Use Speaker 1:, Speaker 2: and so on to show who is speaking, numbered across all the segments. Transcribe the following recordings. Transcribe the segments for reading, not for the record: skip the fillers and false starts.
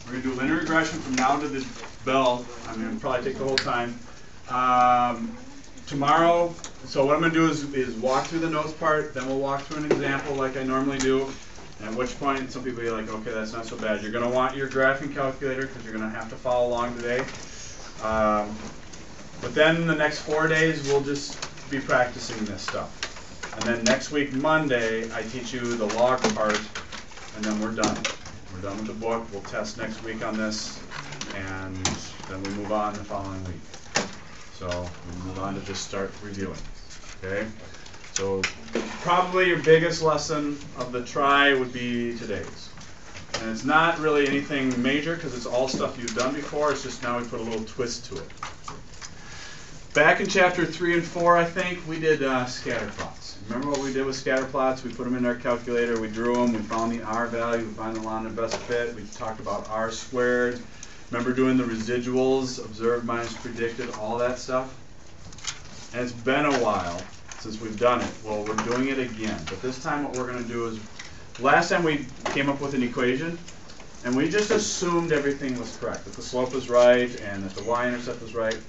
Speaker 1: We're going to do linear regression from now to the bell. I'm going to probably take the whole time. Tomorrow, so what I'm going to do is walk through the notes part, then we'll walk through an example like I normally do, and at which point some people will be like, okay, that's not so bad. You're going to want your graphing calculator because you're going to have to follow along today. But then the next 4 days, we'll just be practicing this stuff. And then next week, Monday, I teach you the log part, and then we're done. We're done with the book. We'll test next week on this, and then we move on the following week. So we move on to just start reviewing. Okay? So probably your biggest lesson of the try would be today's. And it's not really anything major because it's all stuff you've done before. It's just now we put a little twist to it. Back in chapter 3 and 4, I think, we did scatterplots. Remember what we did with scatterplots? We put them in our calculator, we drew them, we found the R value, we found the line of best fit, we talked about R squared. Remember doing the residuals, observed minus predicted, all that stuff? And it's been a while since we've done it. Well, we're doing it again. But this time what we're going to do is, last time we came up with an equation, and we just assumed everything was correct, that the slope was right and that the y-intercept was right.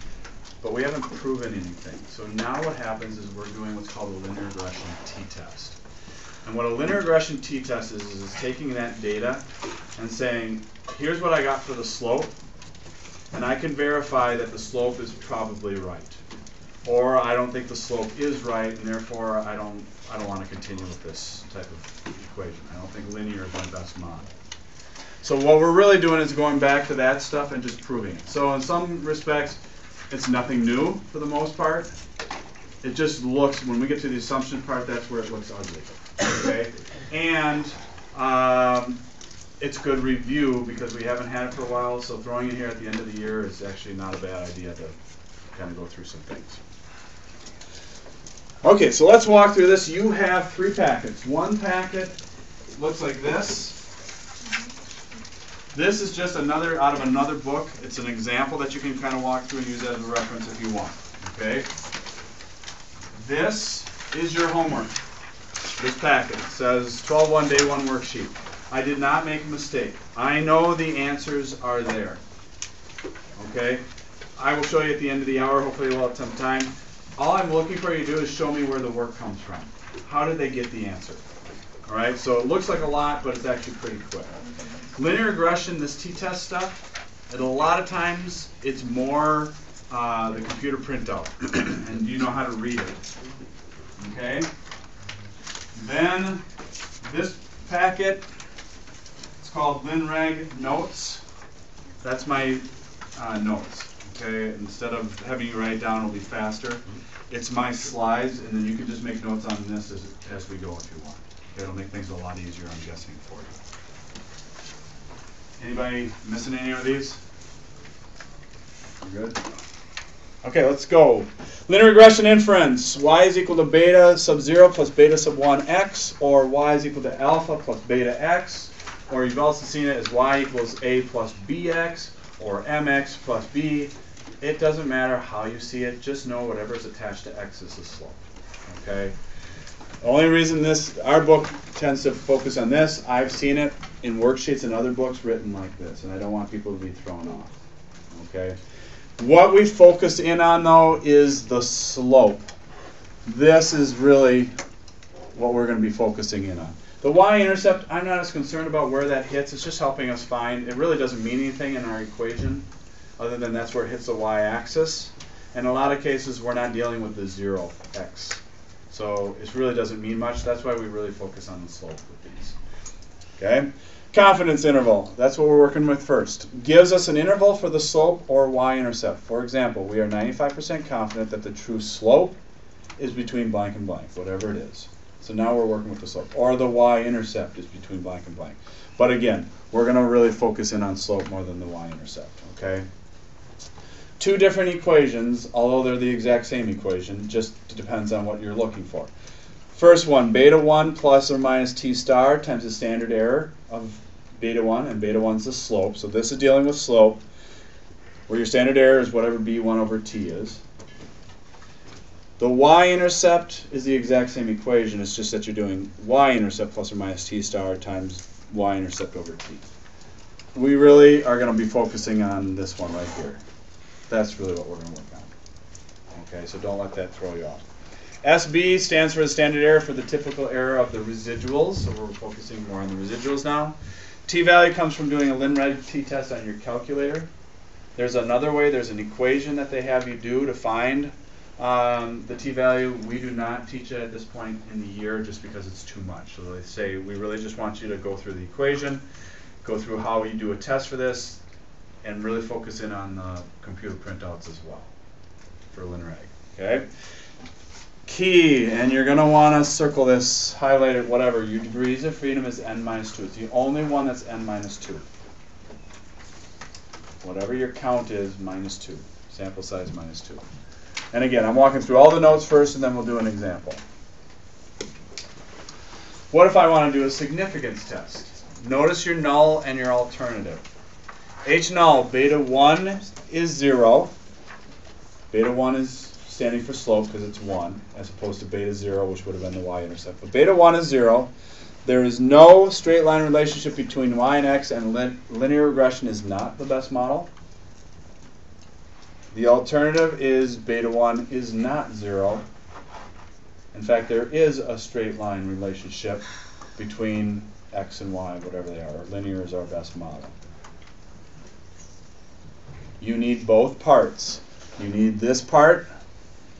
Speaker 1: But we haven't proven anything. So now what happens is we're doing what's called a linear regression t-test. And what a linear regression t-test is taking that data and saying, here's what I got for the slope, and I can verify that the slope is probably right. Or I don't think the slope is right, and therefore I don't want to continue with this type of equation. I don't think linear is my best model. So what we're really doing is going back to that stuff and just proving it. So in some respects, it's nothing new for the most part. It just looks, when we get to the assumption part, that's where it looks ugly. Okay? And it's good review because we haven't had it for a while, so throwing it here at the end of the year is actually not a bad idea to kind of go through some things. Okay, so let's walk through this. You have 3 packets. One packet looks like this. This is just another out of another book. It's an example that you can kind of walk through and use as a reference if you want. Okay? This is your homework. This packet says 12-1 day 1 worksheet. I did not make a mistake. I know the answers are there. Okay? I will show you at the end of the hour. Hopefully we'll have some time. All I'm looking for you to do is show me where the work comes from. How did they get the answer? All right? So it looks like a lot, but it's actually pretty quick. Linear regression, this t-test stuff, a lot of times it's more the computer printout, and you know how to read it. Okay? Then this packet, it's called LinReg Notes. That's my notes. Okay? Instead of having you write down, it'll be faster. It's my slides, and then you can just make notes on this as we go if you want. Okay? It'll make things a lot easier, I'm guessing, for you. Anybody missing any of these? You good? Okay, let's go. Linear regression inference. Y is equal to beta sub 0 plus beta sub 1 x, or y is equal to alpha plus beta x, or you've also seen it as y equals a plus bx, or mx plus b. It doesn't matter how you see it. Just know whatever is attached to x is the slope. Okay? The only reason our book tends to focus on this, I've seen it in worksheets and other books written like this, and I don't want people to be thrown off. Okay? What we focus in on, though, is the slope. This is really what we're going to be focusing in on. The y-intercept, I'm not as concerned about where that hits. It's just helping us find. It really doesn't mean anything in our equation, other than that's where it hits the y-axis. In a lot of cases, we're not dealing with the 0x. So it really doesn't mean much. That's why we really focus on the slope with these. Okay? Confidence interval. That's what we're working with first. Gives us an interval for the slope or y-intercept. For example, we are 95% confident that the true slope is between blank and blank, whatever it is. So now we're working with the slope. Or the y-intercept is between blank and blank. But again, we're going to really focus in on slope more than the y-intercept. Okay? 2 different equations, although they're the exact same equation, just depends on what you're looking for. First one, beta 1 plus or minus t star times the standard error of beta 1, and beta 1 is the slope. So this is dealing with slope, where your standard error is whatever b1 over t is. The y-intercept is the exact same equation. It's just that you're doing y-intercept plus or minus t star times y-intercept over t. we really are going to be focusing on this one right here. That's really what we're going to work on. Okay, so don't let that throw you off. SB stands for the standard error for the typical error of the residuals, so we're focusing more on the residuals now. T-value comes from doing a Linear Regression T-test on your calculator. There's another way, there's an equation that they have you do to find the t-value. We do not teach it at this point in the year just because it's too much. So they say we really just want you to go through the equation, go through how you do a test for this, and really focus in on the computer printouts as well for Linear Reg. Okay? Key, and you're going to want to circle this, highlight it, whatever. Your degrees of freedom is n minus 2. It's the only one that's n minus 2. Whatever your count is, minus 2. Sample size minus 2. And again, I'm walking through all the notes first, and then we'll do an example. What if I want to do a significance test? Notice your null and your alternative. H null, beta 1 is 0. Beta 1 is standing for slope because it's 1, as opposed to beta 0, which would have been the y-intercept. But beta 1 is 0. There is no straight line relationship between y and x, and linear regression is not the best model. The alternative is beta 1 is not 0. In fact, there is a straight line relationship between x and y, whatever they are. Linear is our best model. You need both parts. You need this part,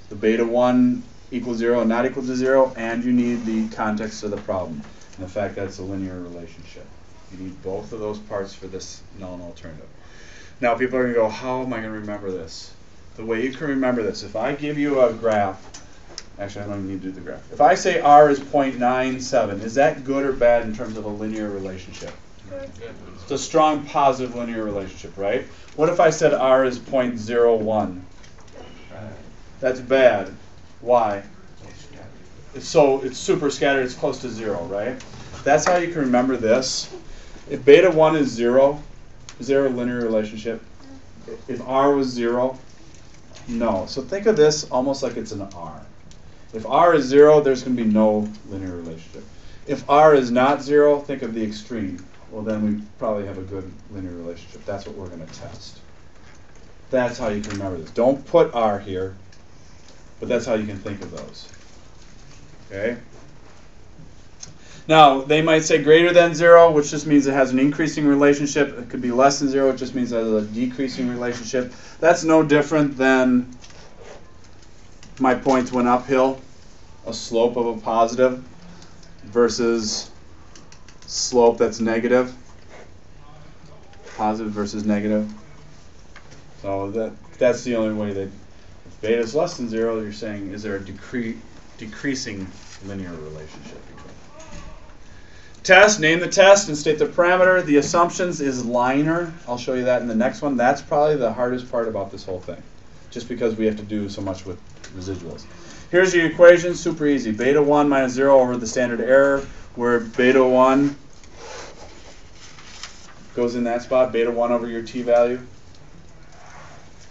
Speaker 1: the beta 1 equals 0 and not equal to 0, and you need the context of the problem. And the fact that it's a linear relationship. You need both of those parts for this null and alternative. Now people are going to go, how am I going to remember this? The way you can remember this, if I give you a graph, actually I don't even need to do the graph. If I say R is 0.97, is that good or bad in terms of a linear relationship? Good. It's a strong positive linear relationship, right? What if I said R is 0.01? That's bad. Why? It's super scattered, it's close to 0, right? That's how you can remember this. If beta 1 is 0, is there a linear relationship? If R was 0, no. So think of this almost like it's an R. If R is 0, there's going to be no linear relationship. If R is not 0, think of the extreme. Well, then we probably have a good linear relationship. That's what we're going to test. That's how you can remember this. Don't put R here, but that's how you can think of those. Okay? Now, they might say greater than 0, which just means it has an increasing relationship. It could be less than 0, it just means it has a decreasing relationship. That's no different than my points went uphill, a slope of a positive versus slope that's negative, positive versus negative. So that's the only way that if beta is less than 0, you're saying is there a decreasing linear relationship between. Test, name the test and state the parameter. The assumptions is linear. I'll show you that in the next one. That's probably the hardest part about this whole thing, just because we have to do so much with residuals. Here's your equation, super easy. Beta 1 minus 0 over the standard error, where beta 1 goes in that spot, beta 1 over your t-value.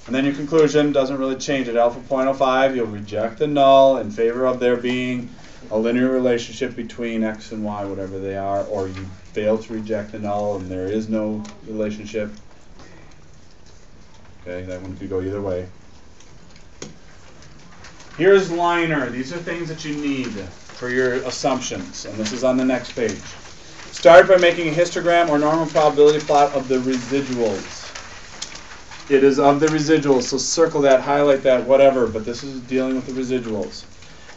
Speaker 1: And then your conclusion doesn't really change at alpha 0.05. You'll reject the null in favor of there being a linear relationship between x and y, whatever they are, or you fail to reject the null and there is no relationship. Okay, that one could go either way. Here's liner. These are things that you need for your assumptions, and this is on the next page. Start by making a histogram or normal probability plot of the residuals. It is of the residuals, so circle that, highlight that, whatever, but this is dealing with the residuals.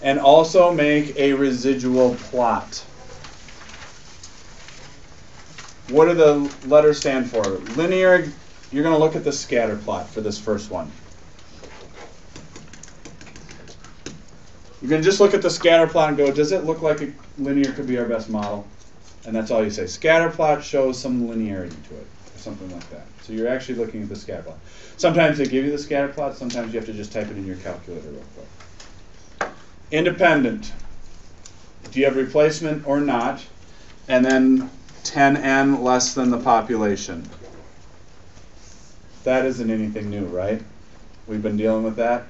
Speaker 1: And also make a residual plot. What do the letters stand for? Linear, you're going to look at the scatter plot for this first one. You're going to just look at the scatter plot and go, does it look like a linear could be our best model? And that's all you say. Scatter plot shows some linearity to it, or something like that. So you're actually looking at the scatter plot. Sometimes they give you the scatter plot, sometimes you have to just type it in your calculator real quick. Independent. Do you have replacement or not? And then 10n less than the population. That isn't anything new, right? We've been dealing with that.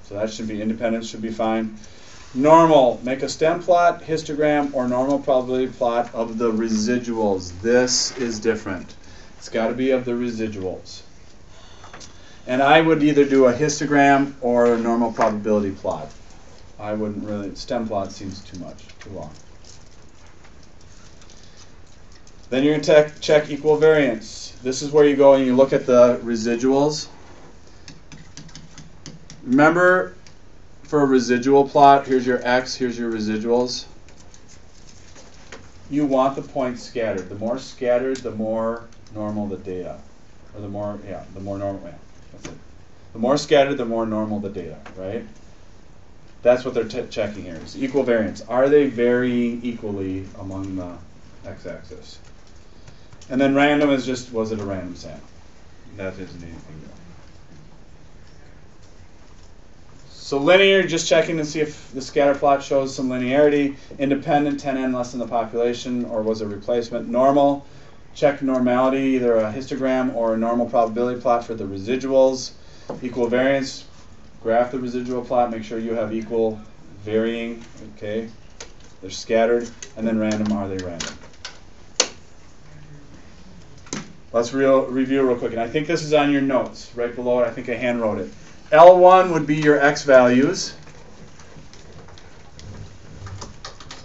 Speaker 1: So that should be independent, should be fine. Normal. Make a stem plot, histogram, or normal probability plot of the residuals. This is different. It's got to be of the residuals. And I would either do a histogram or a normal probability plot. I wouldn't really, stem plot seems too much, too long. Then you're going to check equal variance. This is where you go and you look at the residuals. Remember, for a residual plot, here's your x, here's your residuals. You want the points scattered. The more scattered, the more normal the data. Or the more normal, yeah, that's it. The more scattered, the more normal the data, right? That's what they're checking here, is equal variance. Are they varying equally among the x-axis? And then random is just, was it a random sample? That isn't anything new. So linear, just checking to see if the scatter plot shows some linearity. Independent, 10n less than the population, or was it replacement? Normal, check normality, either a histogram or a normal probability plot for the residuals. Equal variance, graph the residual plot, make sure you have equal varying, okay? They're scattered. And then random, are they random? Let's review real quick. And I think this is on your notes, right below it. I think I hand wrote it. L1 would be your x values.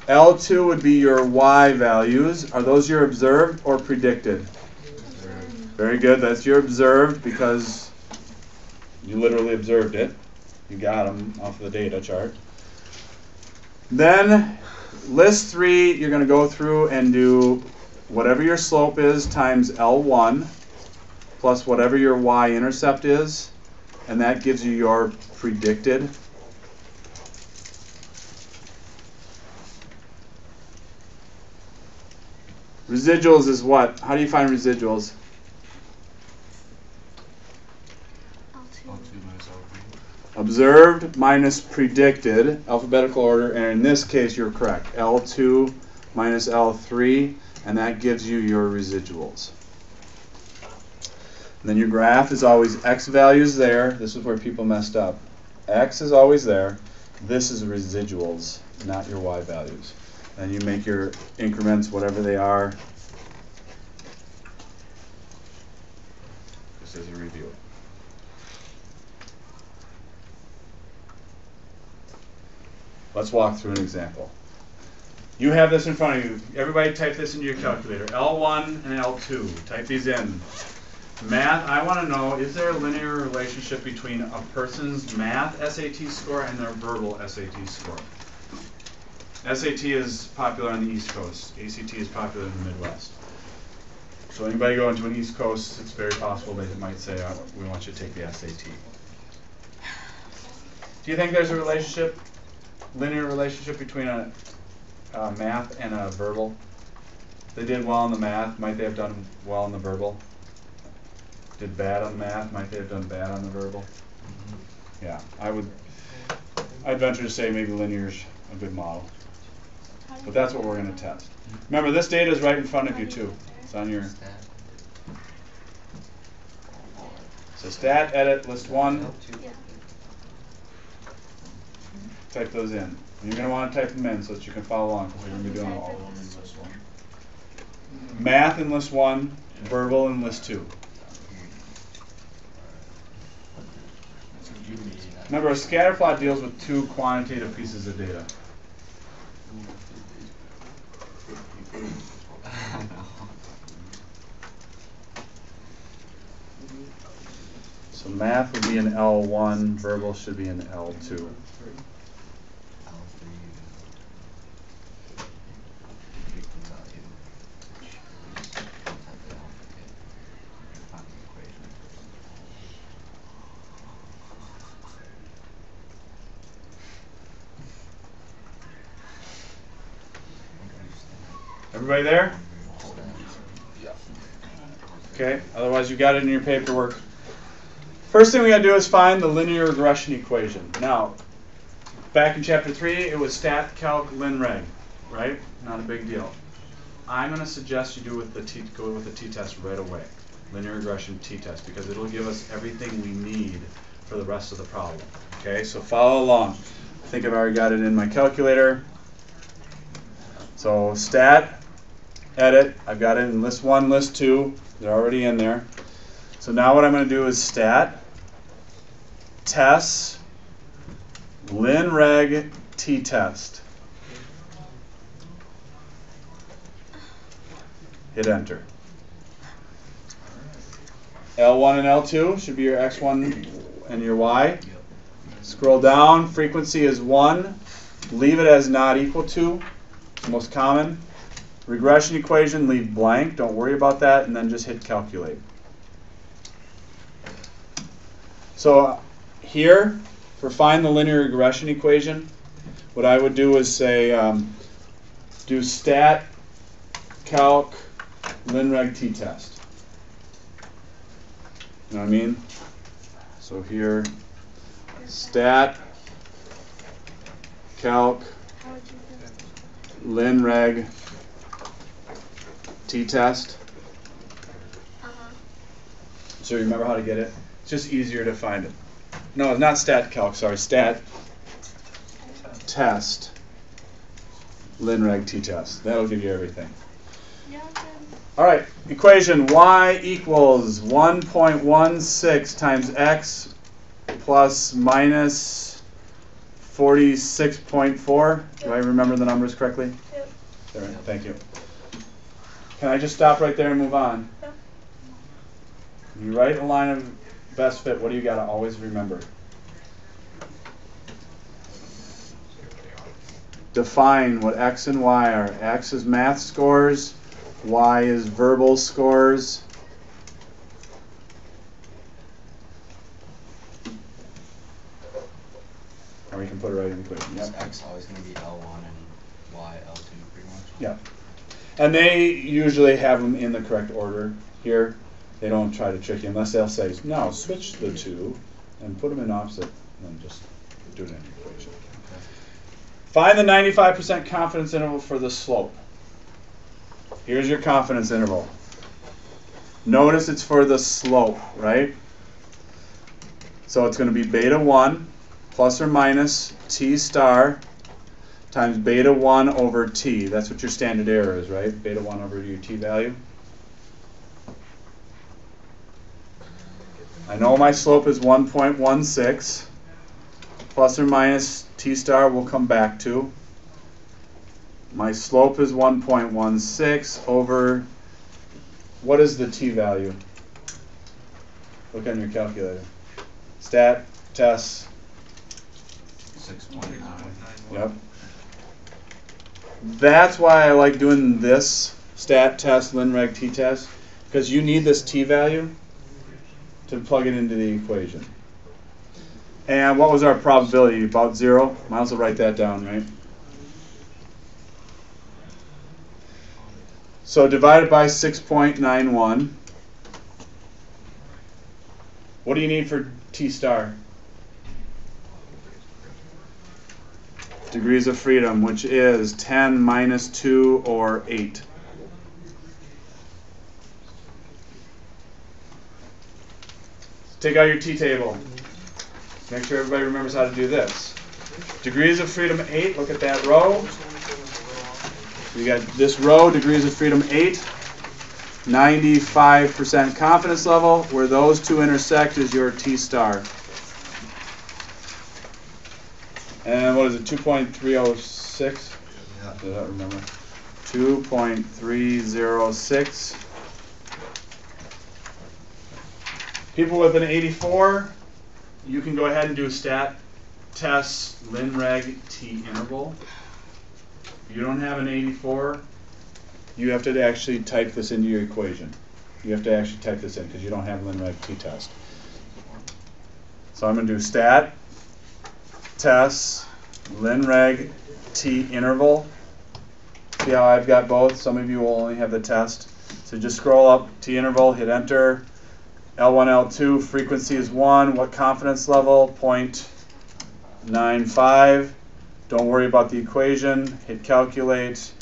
Speaker 1: L2 would be your y values. Are those your observed or predicted? Observed. Very good. That's your observed because you literally observed it. You got them off the data chart. Then list 3, you're going to go through and do whatever your slope is times L1 plus whatever your y-intercept is. And that gives you your predicted. Residuals is what? How do you find residuals?
Speaker 2: L2 minus L3.
Speaker 1: Observed minus predicted, alphabetical order, and in this case you're correct. L2 minus L3, and that gives you your residuals. And then your graph is always x values there. This is where people messed up. X is always there. This is residuals, not your y values. And you make your increments whatever they are. Just as a review. Let's walk through an example. You have this in front of you. Everybody type this into your calculator. L1 and L2. Type these in. Math, I want to know, is there a linear relationship between a person's math SAT score and their verbal SAT score? SAT is popular on the East Coast. ACT is popular in the Midwest. So anybody going to an East Coast, it's very possible they might say, we want you to take the SAT. Do you think there's a relationship, linear relationship between a math and a verbal? If they did well in the math, might they have done well in the verbal? Did bad on the math, might they have done bad on the verbal? Mm-hmm. Yeah, I'd venture to say maybe linear's a good model. But that's what we're going to test. Remember, this data is right in front of you too. It's on your... So stat, edit, list 1. Type those in. And you're going to want to type them in so that you can follow along because you're going to be doing all of them in list 1. Math in list 1, verbal in list 2. Remember, a scatter plot deals with 2 quantitative pieces of data. So math would be in L1, verbal should be in L2. Everybody there? Okay, otherwise you got it in your paperwork. First thing we got to do is find the linear regression equation. Now, back in chapter 3, it was stat, calc, lin reg, right? Not a big deal. I'm going to suggest you do with the go with the t-test right away. Linear regression t-test, because it'll give us everything we need for the rest of the problem. Okay, so follow along. I think I've already got it in my calculator. So stat, edit. I've got it in list 1, list 2. They're already in there. So now what I'm going to do is stat, test, Linear T-test. Hit enter. L1 and L2 should be your X1 and your Y. Scroll down, frequency is 1. Leave it as not equal to, it's the most common. Regression equation, leave blank, don't worry about that, and then just hit calculate. So here, for find the linear regression equation, what I would do is say, do stat, calc, Linear T-test. You know what I mean? So here, stat, calc, Linear T-test. So you remember how to get it? It's just easier to find it. No, not stat calc, sorry, stat test Linear T-test. That'll give you everything. All right, equation y equals 1.16 times x plus minus 46.4. Do I remember the numbers correctly?
Speaker 3: Yep.
Speaker 1: All right, thank you. Can I just stop right there and move on?
Speaker 3: Yep.
Speaker 1: You write a line of best fit, what do you got to always remember? Define what x and y are. X is math scores, y is verbal scores. Or we can put it right in the equation. Yep.
Speaker 2: Is X always going to be L1 and Y L2 pretty much?
Speaker 1: Yeah. And they usually have them in the correct order here. They don't try to trick you unless they'll say, no, switch the two and put them in opposite and then just do it in the equation.
Speaker 2: Okay.
Speaker 1: Find the 95% confidence interval for the slope. Here's your confidence interval. Notice it's for the slope, right? So it's going to be beta 1 plus or minus t star times beta 1 over t. That's what your standard error is, right? Beta 1 over your t value. I know my slope is 1.16. Plus or minus t star we'll come back to. My slope is 1.16 over, what is the t value? Look on your calculator. Stat, test.
Speaker 2: 6.9.
Speaker 1: Yep. That's why I like doing this stat, test, Linear T-test, because you need this t value to plug it into the equation. And what was our probability? About 0? Might as well write that down, right? So divided by 6.91. What do you need for t star? Degrees of freedom, which is 10 minus 2 or 8. Take out your t-table. Make sure everybody remembers how to do this. Degrees of freedom 8, look at that row. You got this row, degrees of freedom 8, 95% confidence level. Where those two intersect is your t star. And what is it, 2.306?
Speaker 2: Yeah.
Speaker 1: Did I remember? 2.306. People with an 84, you can go ahead and do a stat, test, Linear T interval. If you don't have an 84, you have to actually type this into your equation. You have to actually type this in because you don't have Linear T-test. So I'm going to do stat, test, Linear T interval. See how I've got both? Some of you will only have the test. So just scroll up, T interval, hit enter. L1, L2, frequency is 1. What confidence level? 0.95. Don't worry about the equation. Hit calculate.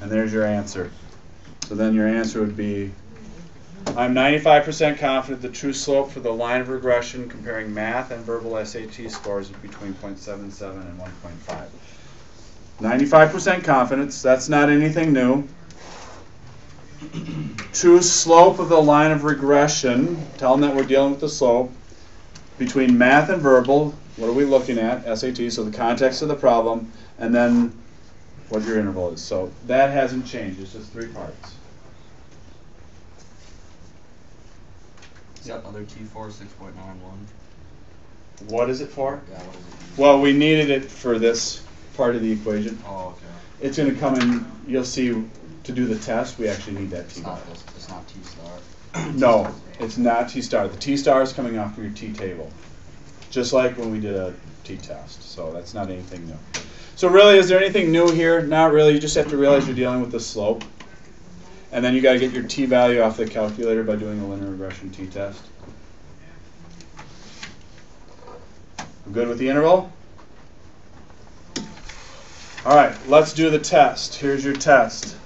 Speaker 1: And there's your answer. So then your answer would be, I'm 95% confident the true slope for the line of regression comparing math and verbal SAT scores is between 0.77 and 1.5. 95% confidence, that's not anything new. True slope of the line of regression, tell them that we're dealing with the slope. Between math and verbal, what are we looking at? SAT, so the context of the problem, and then what your interval is. So that hasn't changed, it's just 3 parts.
Speaker 2: Yep. Other T4 6.91.
Speaker 1: What is it for?
Speaker 2: Yeah, what is it?
Speaker 1: Well, we needed it for this part of the equation.
Speaker 2: Oh, okay.
Speaker 1: It's going to come in, you'll see, to do the test, we actually need that T bar.
Speaker 2: It's not T star.
Speaker 1: No, it's not T star. The T star is coming off of your T table, just like when we did a T-test. So that's not anything new. So really, is there anything new here? Not really. You just have to realize you're dealing with the slope. And then you got to get your T value off the calculator by doing a linear regression T-test. Good with the interval? All right, let's do the test. Here's your test.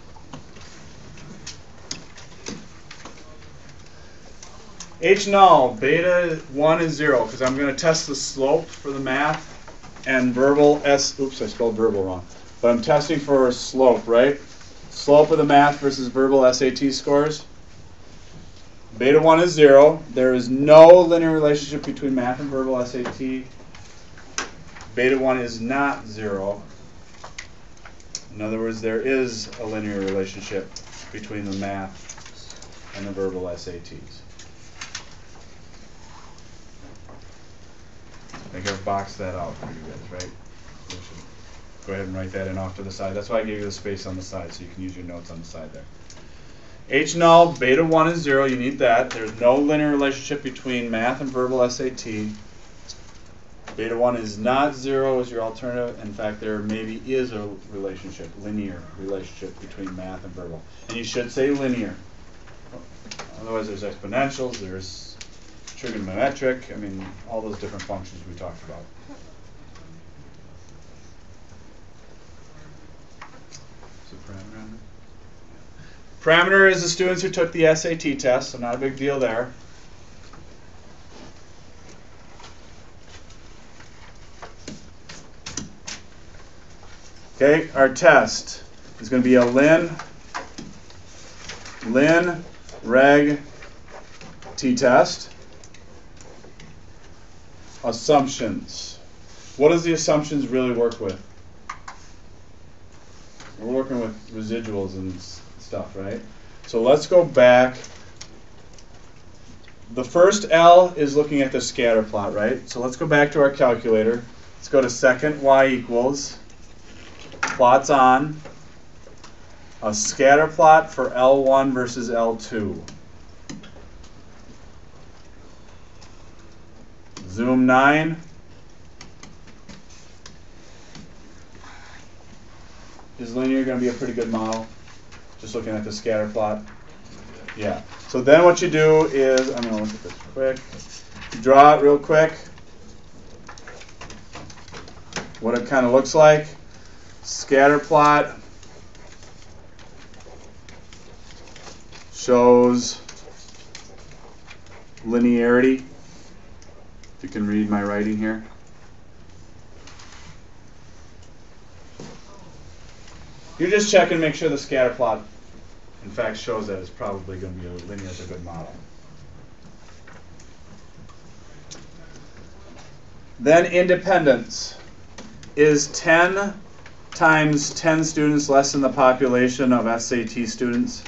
Speaker 1: H null, beta 1 is 0, because I'm going to test the slope for the math and verbal S. Oops, I spelled verbal wrong. But I'm testing for a slope, right? Slope of the math versus verbal SAT scores. Beta 1 is 0. There is no linear relationship between math and verbal SAT. Beta 1 is not 0. In other words, there is a linear relationship between the math and the verbal SATs. I think I've boxed that out for you guys, right? We should go ahead and write that in off to the side. That's why I gave you the space on the side, so you can use your notes on the side there. H null, beta 1 is 0. You need that. There's no linear relationship between math and verbal SAT. Beta 1 is not 0 as your alternative. In fact, there maybe is a relationship, linear relationship between math and verbal. And you should say linear. Otherwise, there's exponentials, there's trigonometric, I mean, all those different functions we talked about. Is it parameter on there? Parameter is the students who took the SAT test, so not a big deal there. Okay, our test is going to be a Lin Reg T-test. Assumptions. What does the assumptions really work with? We're working with residuals and stuff, right? So let's go back. The first L is looking at the scatter plot, right? So let's go back to our calculator. Let's go to second y equals. Plots on. A scatter plot for L1 versus L2. Zoom 9. Is linear going to be a pretty good model? Just looking at the scatter plot. Yeah. So then what you do is, I'm going to look at this quick. Draw it real quick. What it kind of looks like. Scatter plot shows linearity. You can read my writing here. You just check and make sure the scatter plot, in fact, shows that it's probably going to be a linear, it's a good model. Then independence. Is 10 times 10 students less than the population of SAT students?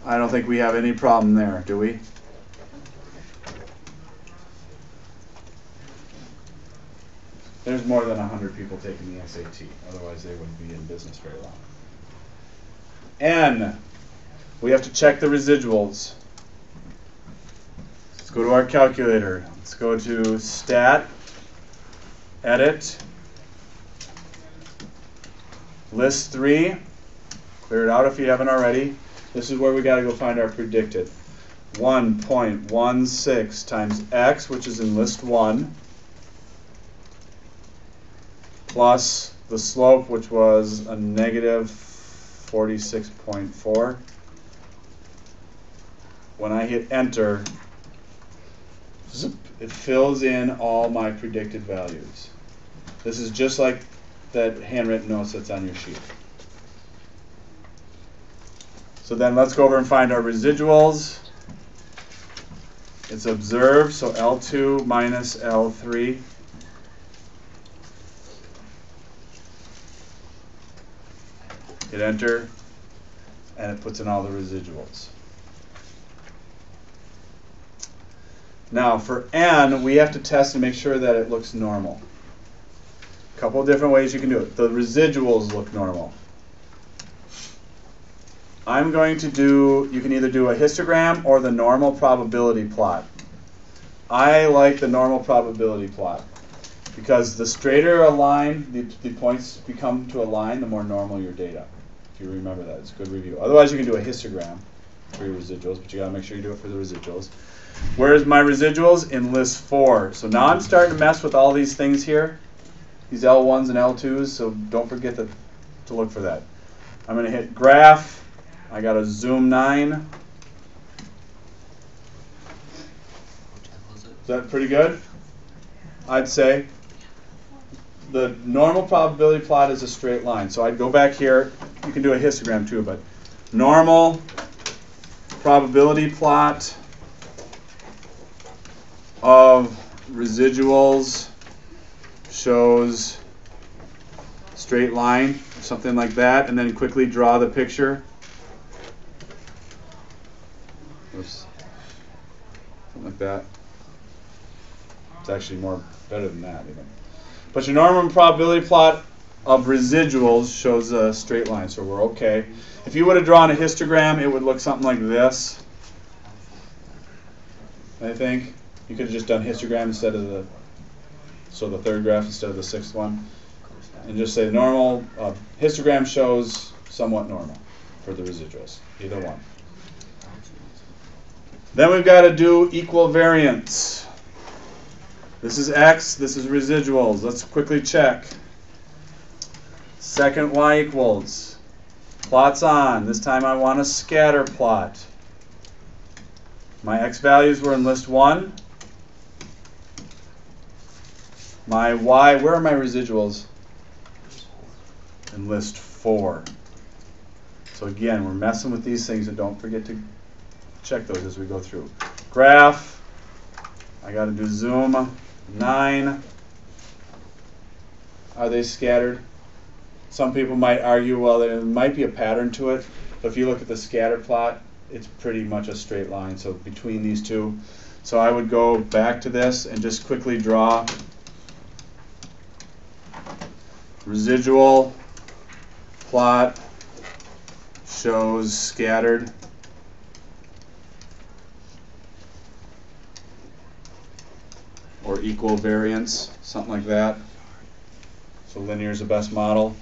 Speaker 1: I don't think we have any problem there, do we? There's more than 100 people taking the SAT. Otherwise, they wouldn't be in business very long. N. We have to check the residuals. Let's go to our calculator. Let's go to Stat, Edit, List 3. Clear it out if you haven't already. This is where we got to go find our predicted. 1.16 times x, which is in List 1. Plus the slope, which was a negative 46.4. When I hit enter, it fills in all my predicted values. This is just like that handwritten notes that's on your sheet. So then let's go over and find our residuals. It's observed, so L2 minus L3. Hit enter, and it puts in all the residuals. Now for n, we have to test and make sure that it looks normal. A couple of different ways you can do it. The residuals look normal. I'm going to do, you can either do a histogram or the normal probability plot. I like the normal probability plot because the straighter a line, the points become to a line, the more normal your data. If you remember that, it's a good review. Otherwise, you can do a histogram for your residuals, but you got to make sure you do it for the residuals. Where's my residuals? In list 4. So now I'm starting to mess with all these things here, these L1s and L2s, so don't forget to look for that. I'm going to hit graph. I got a zoom 9. Is that pretty good? I'd say. The normal probability plot is a straight line. So I'd go back here. You can do a histogram too, but normal probability plot of residuals shows straight line, or something like that, and then quickly draw the picture. Oops. Something like that. It's actually better than that even. But your normal probability plot of residuals shows a straight line, so we're okay. If you would have drawn a histogram, it would look something like this. I think you could have just done histogram instead of the third graph instead of the 6th one, and just say normal histogram shows somewhat normal for the residuals, either one. Then we've got to do equal variance. This is x, this is residuals. Let's quickly check. Second y equals. Plot's on. This time I want a scatter plot. My x values were in list 1. My y, where are my residuals? In list 4. So again, we're messing with these things, and don't forget to check those as we go through. Graph. I got to do zoom 9. Are they scattered? Some people might argue, well, there might be a pattern to it, but if you look at the scatter plot, it's pretty much a straight line, so between these two. So I would go back to this and just quickly draw residual plot shows scattered. Or equal variance, something like that. So linear is the best model.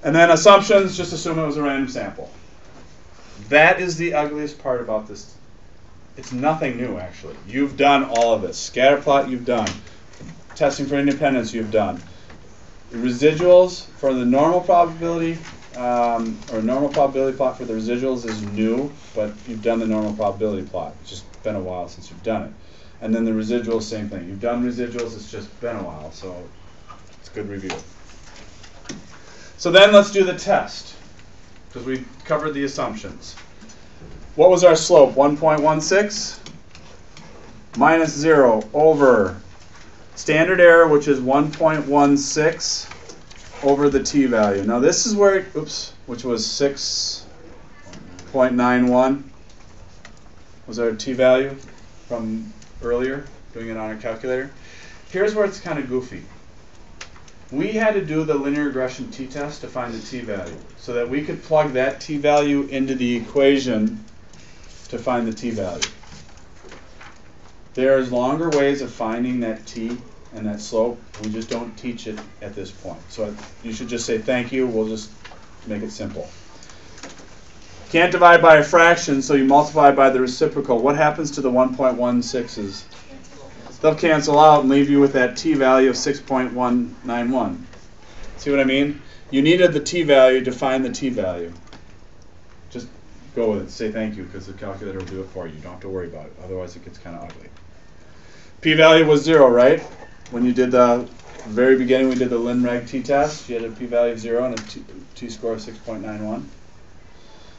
Speaker 1: And then assumptions, just assume it was a random sample. That is the ugliest part about this. It's nothing new, actually. You've done all of this. Scatterplot, you've done. Testing for independence, you've done. The residuals for the normal probability, or normal probability plot for the residuals is new, but you've done the normal probability plot. It's just been a while since you've done it. And then the residuals, same thing. You've done residuals, it's just been a while, so it's a good review. So then let's do the test, because we covered the assumptions. What was our slope? 1.16 minus 0 over standard error, which is 1.16 over the t-value. Now this is where, which was 6.91 was our t-value from earlier, doing it on our calculator. Here's where it's kind of goofy. We had to do the linear regression t-test to find the t-value, so that we could plug that t-value into the equation to find the t-value. There's longer ways of finding that t and that slope. We just don't teach it at this point. So you should just say thank you. We'll just make it simple. Can't divide by a fraction, so you multiply by the reciprocal. What happens to the 1.16s? They'll cancel out and leave you with that t-value of 6.191. See what I mean? You needed the t-value to find the t-value. Just go with it. Say thank you, because the calculator will do it for you. You don't have to worry about it. Otherwise, it gets kind of ugly. P-value was 0, right? When you did the very beginning, we did the Linear Regression T-test. You had a p-value of 0 and a t-score of 6.91.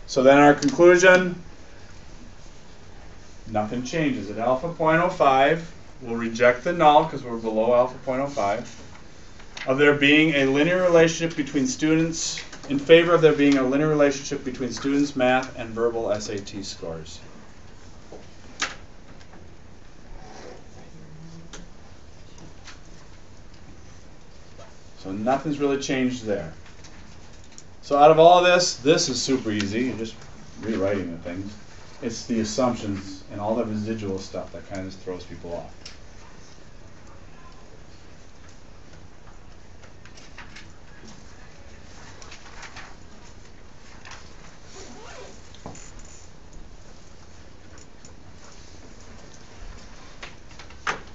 Speaker 1: So then our conclusion, nothing changes. At alpha 0.05, we'll reject the null because we're below alpha 0.05, of there being a linear relationship between students, in favor of there being a linear relationship between students' math and verbal SAT scores. So nothing's really changed there. So out of all this is super easy. You're just rewriting the things. It's the assumptions and all the residual stuff that kind of throws people off.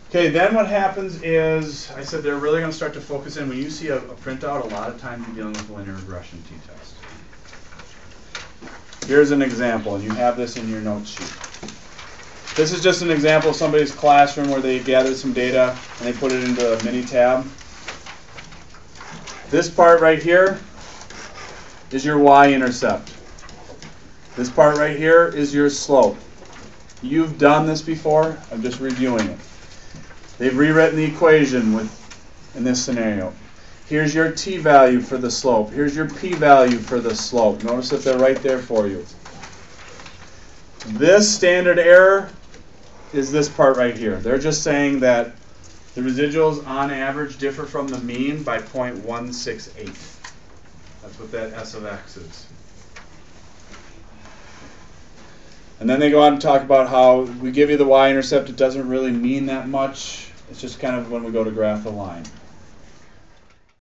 Speaker 1: Okay, then what happens is, I said they're really going to start to focus in. When you see a printout, a lot of times you're dealing with the linear regression t-test. Here's an example, and you have this in your notes sheet. This is just an example of somebody's classroom where they gathered some data and they put it into a mini tab. This part right here is your y-intercept. This part right here is your slope. You've done this before. I'm just reviewing it. They've rewritten the equation in this scenario. Here's your t-value for the slope. Here's your p-value for the slope. Notice that they're right there for you. This standard error is this part right here. They're just saying that the residuals on average differ from the mean by 0.168. That's what that S of x is. And then they go on to talk about how we give you the y-intercept. It doesn't really mean that much. It's just kind of when we go to graph the line.